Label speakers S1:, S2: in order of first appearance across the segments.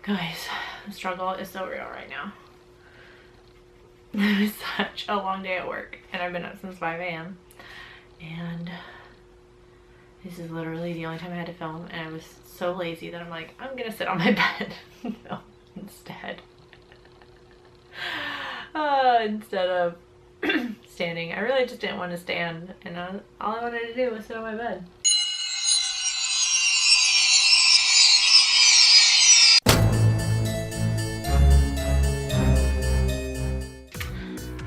S1: Guys, the struggle is so real right now. It was such a long day at work, and I've been up since 5 a.m. And this is literally the only time I had to film, and I was so lazy that I'm like, I'm gonna sit on my bed and film instead. Instead of standing. I really just didn't want to stand, and all I wanted to do was sit on my bed.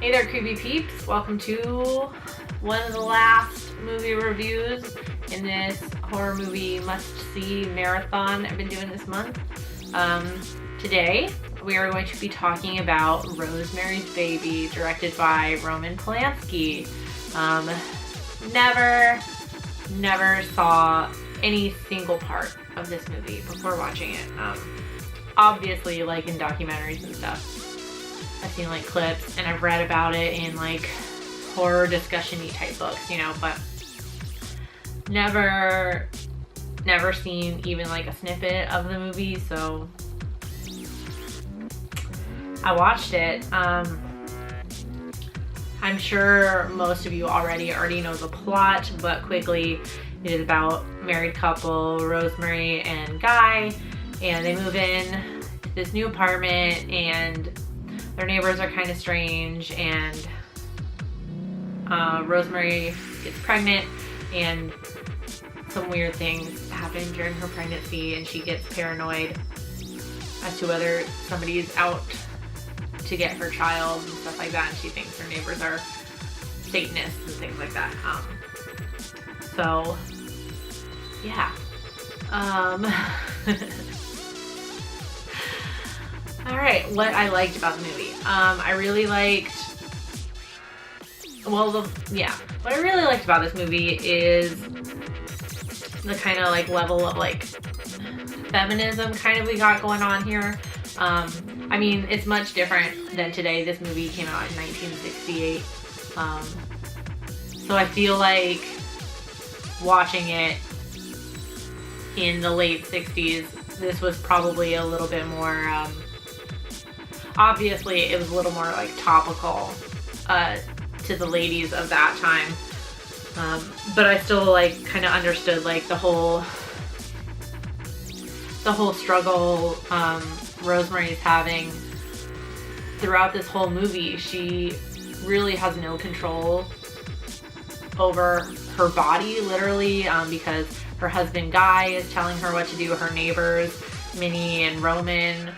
S1: Hey there, creepy peeps. Welcome to one of the last movie reviews in this horror movie must-see marathon I've been doing this month. Today, we are going to be talking about Rosemary's Baby, directed by Roman Polanski. Never saw any single part of this movie before watching it. Obviously, like in documentaries and stuff, I've seen like clips and I've read about it in like horror discussion-y type books, you know, but never seen even like a snippet of the movie, so I watched it. I'm sure most of you already know the plot, but quickly, it is about married couple Rosemary and Guy, and they move in to this new apartment, and their neighbors are kind of strange, and Rosemary gets pregnant, and some weird things happen during her pregnancy, and she gets paranoid as to whether somebody is out to get her child and stuff like that, and she thinks her neighbors are Satanists and things like that. So yeah. Alright, what I liked about the movie. I really liked, what I really liked about this movie is the kind of like level of like feminism kind of we got going on here. I mean, it's much different than today. This movie came out in 1968. So I feel like watching it in the late 60s, this was probably a little bit more, obviously it was a little more like topical to the ladies of that time. But I still like kind of understood like the whole struggle Rosemary's having throughout this whole movie. She really has no control over her body, literally, because her husband Guy is telling her what to do. Her neighbors, Minnie and Roman,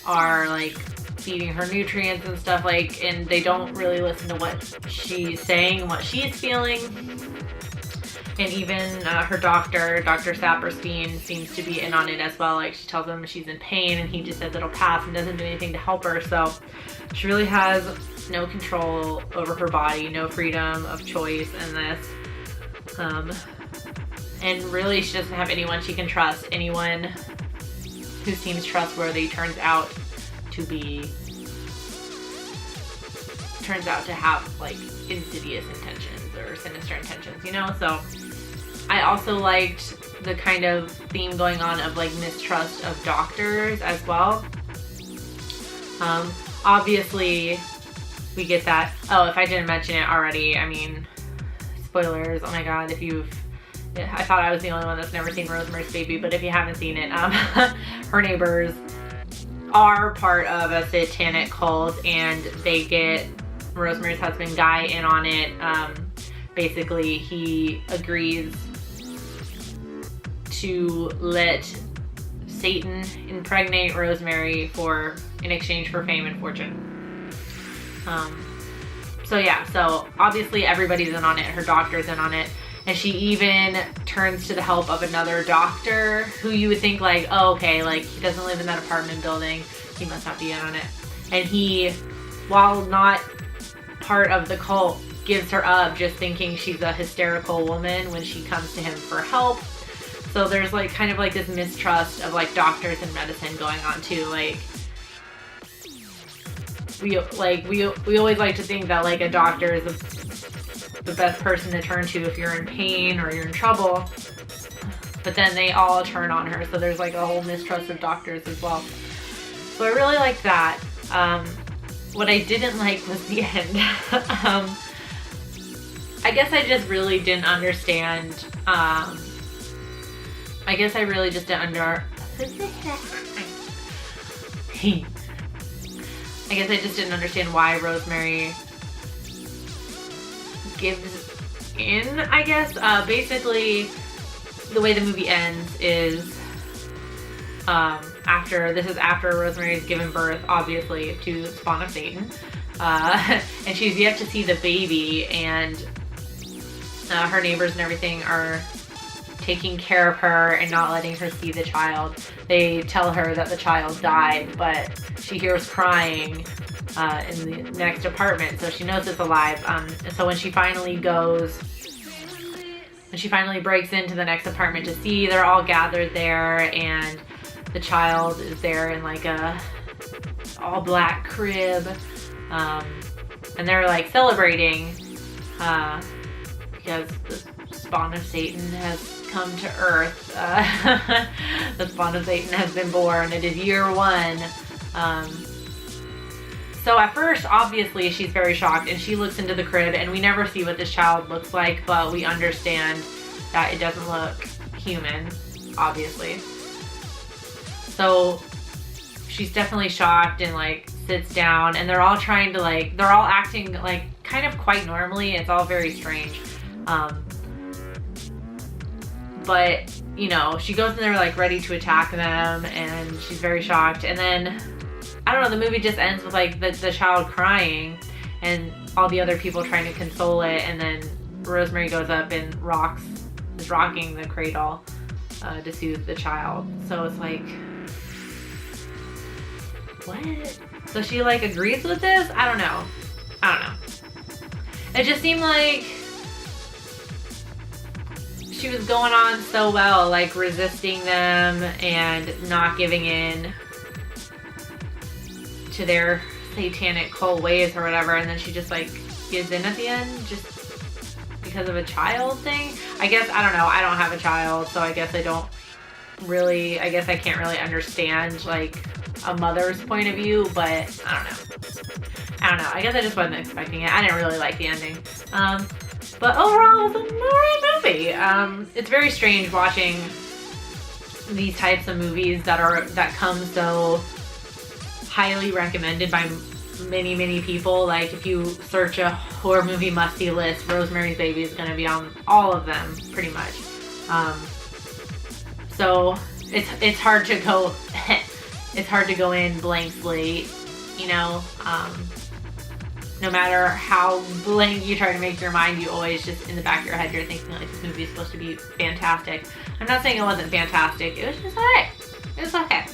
S1: are like feeding her nutrients and stuff, like, and they don't really listen to what she's saying and what she's feeling. And even her doctor, Dr. Saperstein, seems to be in on it as well. Like, she tells him she's in pain, and he just says it'll pass and doesn't do anything to help her. So she really has no control over her body, no freedom of choice in this. And really, she doesn't have anyone she can trust. Anyone who seems trustworthy turns out to have like insidious intentions or sinister intentions, you know? So I also liked the kind of theme going on of like mistrust of doctors as well. Obviously we get that. Oh, if I didn't mention it already, I mean, spoilers, oh my god, I thought I was the only one that's never seen Rosemary's Baby, but if you haven't seen it, her neighbors are part of a satanic cult, and they get Rosemary's husband Guy in on it. Basically, he agrees to let Satan impregnate Rosemary in exchange for fame and fortune. So obviously everybody's in on it. Her doctor's in on it. And she even turns to the help of another doctor who you would think like, oh, okay, like he doesn't live in that apartment building, he must not be in on it. And he, while not part of the cult, gives her up, just thinking she's a hysterical woman when she comes to him for help. So there's like kind of like this mistrust of like doctors and medicine going on too. Like we always like to think that like a doctor is the best person to turn to if you're in pain or you're in trouble, but then they all turn on her, so there's like a whole mistrust of doctors as well. So I really liked that. What I didn't like was the end. I guess I just really didn't understand. I guess I really just didn't I guess I just didn't understand why Rosemary gives in, I guess. Basically, the way the movie ends is after Rosemary's given birth, obviously, to Spawn of Satan. And she's yet to see the baby, and her neighbors and everything are taking care of her and not letting her see the child. They tell her that the child died, but she hears crying in the next apartment, so she knows it's alive. So when she finally breaks into the next apartment to see, they're all gathered there, and the child is there in like a all black crib, and they're like celebrating because the Spawn of Satan has come to Earth. The Spawn of Satan has been born. It is year 1. So at first, obviously, she's very shocked, and she looks into the crib, and we never see what this child looks like, but we understand that it doesn't look human, obviously. So she's definitely shocked and like sits down, and they're all trying to they're all acting like kind of quite normally. It's all very strange. But, you know, she goes in there like ready to attack them, and she's very shocked. And then, I don't know, the movie just ends with like the child crying and all the other people trying to console it. And then Rosemary goes up and is rocking the cradle to soothe the child. So it's like, what? So she like agrees with this? I don't know. It just seemed like she was going on so well, like resisting them and not giving in to their satanic cult ways or whatever, and then she just like gives in at the end just because of a child thing. I guess, I don't know, I don't have a child, so I guess I can't really understand like a mother's point of view, but I don't know. I guess I just wasn't expecting it. I didn't really like the ending. But overall, it was an alright movie. It's very strange watching these types of movies that come so highly recommended by many people. Like if you search a horror movie must-see list, Rosemary's Baby is going to be on all of them, pretty much. So it's hard to go. It's hard to go in blank slate, you know. No matter how blank you try to make your mind, you always just in the back of your head you're thinking like this movie is supposed to be fantastic. I'm not saying it wasn't fantastic. It was just alright. It was okay.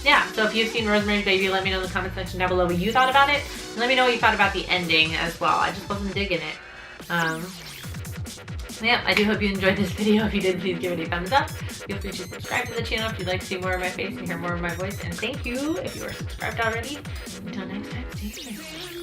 S1: Yeah, so if you've seen Rosemary's Baby, let me know in the comment section down below what you thought about it. And let me know what you thought about the ending as well. I just wasn't digging it. Yeah, I do hope you enjoyed this video. If you did, please give it a thumbs up. Feel free to subscribe to the channel if you'd like to see more of my face and hear more of my voice. And thank you if you are subscribed already. Until next time, stay tuned.